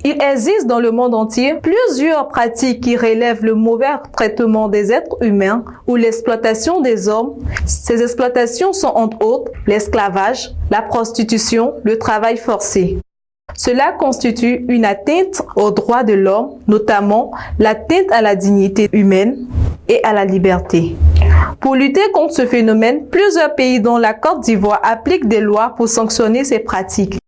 Il existe dans le monde entier plusieurs pratiques qui relèvent le mauvais traitement des êtres humains ou l'exploitation des hommes. Ces exploitations sont entre autres l'esclavage, la prostitution, le travail forcé. Cela constitue une atteinte aux droits de l'homme, notamment l'atteinte à la dignité humaine et à la liberté. Pour lutter contre ce phénomène, plusieurs pays dont la Côte d'Ivoire appliquent des lois pour sanctionner ces pratiques.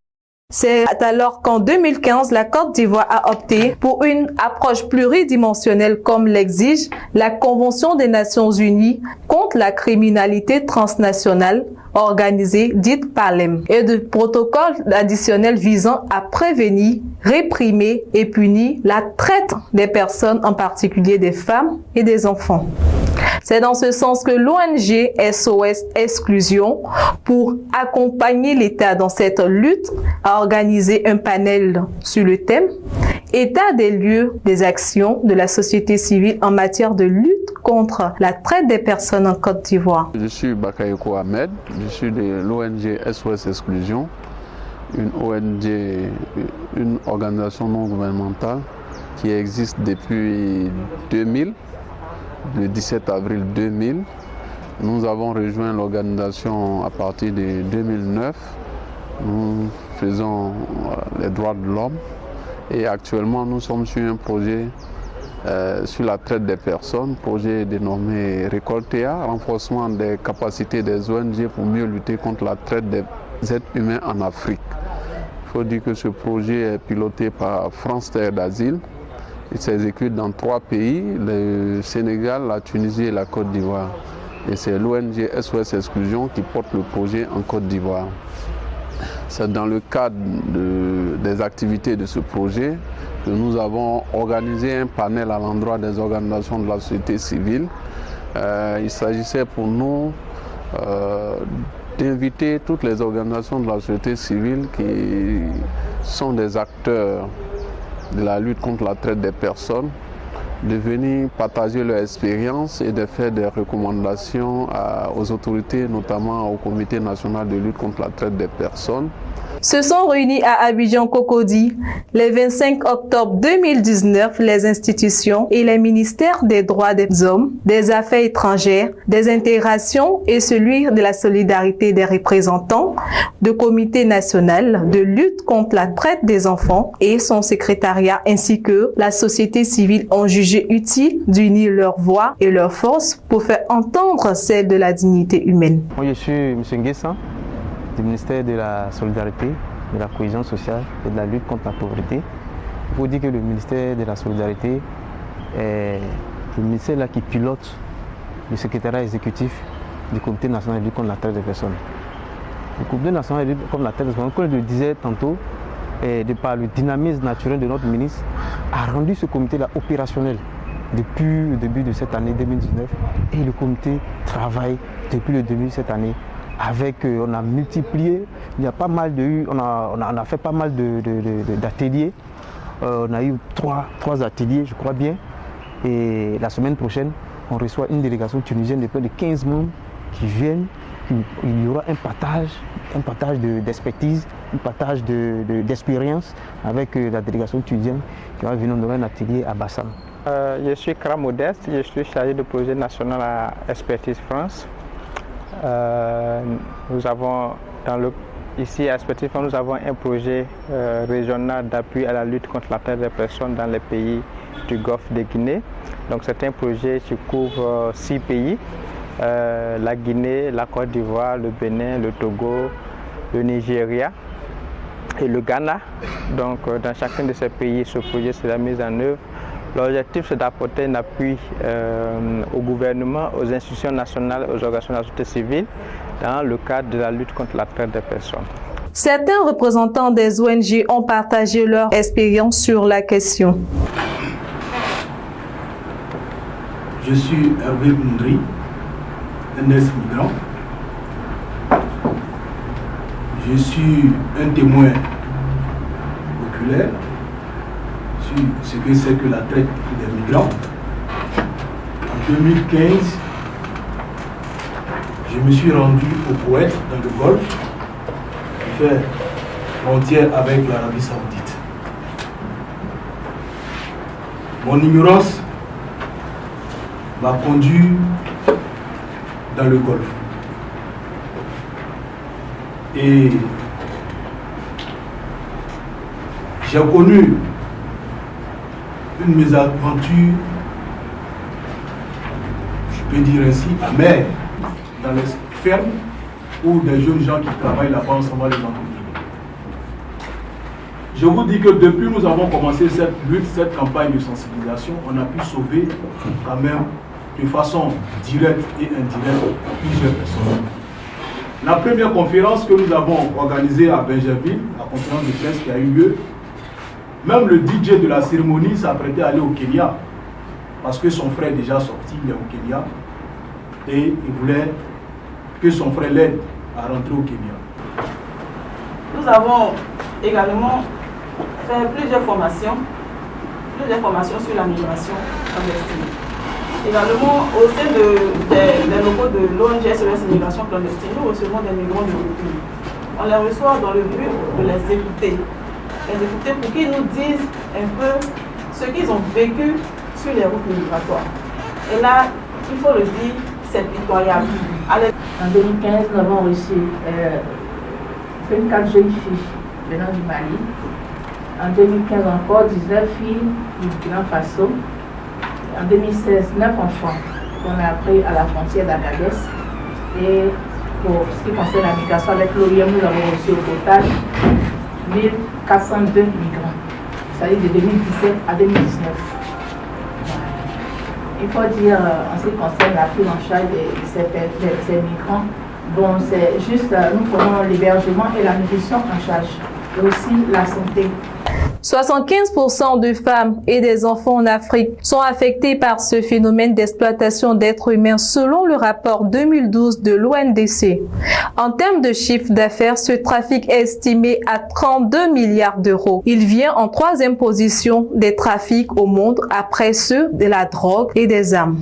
C'est alors qu'en 2015, la Côte d'Ivoire a opté pour une approche pluridimensionnelle comme l'exige la Convention des Nations Unies contre la criminalité transnationale organisée, dite PALEM, et de protocoles additionnels visant à prévenir, réprimer et punir la traite des personnes, en particulier des femmes et des enfants. C'est dans ce sens que l'ONG SOS Exclusion, pour accompagner l'État dans cette lutte, a organisé un panel sur le thème « État des lieux des actions de la société civile en matière de lutte contre la traite des personnes en Côte d'Ivoire ». Je suis Bakayoko Ahmed, je suis de l'ONG SOS Exclusion, une ONG, une organisation non gouvernementale qui existe depuis 2000. Le 17 avril 2000, nous avons rejoint l'organisation à partir de 2009. Nous faisons les droits de l'homme et actuellement nous sommes sur un projet sur la traite des personnes, projet dénommé Récoltea, renforcement des capacités des ONG pour mieux lutter contre la traite des êtres humains en Afrique. Il faut dire que ce projet est piloté par France Terre d'Asile. Il s'exécute dans 3 pays, le Sénégal, la Tunisie et la Côte d'Ivoire. Et c'est l'ONG SOS Exclusion qui porte le projet en Côte d'Ivoire. C'est dans le cadre des activités de ce projet que nous avons organisé un panel à l'endroit des organisations de la société civile. Il s'agissait pour nous d'inviter toutes les organisations de la société civile qui sont des acteurs de la lutte contre la traite des personnes, de venir partager leur expérience et de faire des recommandations aux autorités, notamment au Comité national de lutte contre la traite des personnes. Se sont réunis à Abidjan-Cocody le 25 octobre 2019 les institutions et les ministères des droits des hommes, des affaires étrangères, des intégrations et celui de la solidarité des représentants du Comité national de lutte contre la traite des enfants et son secrétariat ainsi que la société civile ont jugé utile d'unir leurs voix et leurs forces pour faire entendre celle de la dignité humaine. Moi je suis M. Nguessan, du ministère de la Solidarité, de la Cohésion sociale et de la lutte contre la pauvreté. Il faut dire que le ministère de la Solidarité est le ministère là qui pilote le secrétariat exécutif du Comité national de lutte contre la traite des personnes. Le Comité national de lutte contre la traite des personnes, comme je le disais tantôt, de par le dynamisme naturel de notre ministre, a rendu ce comité-là opérationnel depuis le début de cette année 2019 et le comité travaille depuis le début de cette année. On a multiplié, il y a pas mal on a fait pas mal d'ateliers. On a eu trois ateliers, je crois bien. Et la semaine prochaine, on reçoit une délégation tunisienne de près de 15 membres qui viennent. Il y aura un partage d'expertise, un partage d'expérience avec la délégation tunisienne qui va venir nous donner un atelier à Bassam. Je suis Kra Modeste, je suis chargé de projet national à Expertise France. Nous avons ici à Expertise France, nous avons un projet régional d'appui à la lutte contre la traite des personnes dans les pays du Golfe de Guinée. Donc c'est un projet qui couvre 6 pays, la Guinée, la Côte d'Ivoire, le Bénin, le Togo, le Nigeria et le Ghana. Donc dans chacun de ces pays, ce projet sera mis en œuvre. L'objectif, c'est d'apporter un appui au gouvernement, aux institutions nationales, aux organisations de la société civile dans le cadre de la lutte contre la traite des personnes. Certains représentants des ONG ont partagé leur expérience sur la question. Je suis Hervé Boundry, un ex-migrant. Je suis un témoin oculaire sur ce que c'est que la traite des migrants. En 2015, je me suis rendu au Koweït, dans le Golfe, qui fait frontière avec l'Arabie Saoudite. Mon ignorance m'a conduit dans le Golfe. Et j'ai connu une mésaventure, je peux dire ainsi, amère, dans les fermes où des jeunes gens qui travaillent là-bas ensemble les entreprises. Je vous dis que depuis que nous avons commencé cette lutte, cette campagne de sensibilisation, on a pu sauver quand même de façon directe et indirecte plusieurs personnes. La première conférence que nous avons organisée à Benjerville, la conférence de presse qui a eu lieu, même le DJ de la cérémonie s'apprêtait à aller au Kenya parce que son frère est déjà sorti, il est au Kenya et il voulait que son frère l'aide à rentrer au Kenya. Nous avons également fait plusieurs formations sur la migration clandestine. Également, au sein des locaux de l'ONG SOS Migration Clandestine, nous recevons des migrants de tout pays. On les reçoit dans le but de les écouter pour qu'ils nous disent un peu ce qu'ils ont vécu sur les routes migratoires. Et là, il faut le dire, c'est pitoyable. En 2015, nous avons reçu 24 jeunes filles venant du Mali. En 2015 encore, 19 filles du Burkina Faso. En 2016, 9 enfants qu'on a pris à la frontière d'Agadez. Et pour ce qui concerne la migration avec l'OIM, nous avons reçu au total 1402 migrants. C'est-à-dire de 2017 à 2019. Il faut dire, en ce qui concerne la prise en charge de ces migrants, bon, c'est juste, nous prenons l'hébergement et la nutrition en charge, et aussi la santé. 75% de femmes et des enfants en Afrique sont affectés par ce phénomène d'exploitation d'êtres humains selon le rapport 2012 de l'ONDC. En termes de chiffre d'affaires, ce trafic est estimé à 32 milliards d'euros. Il vient en 3e position des trafics au monde après ceux de la drogue et des armes.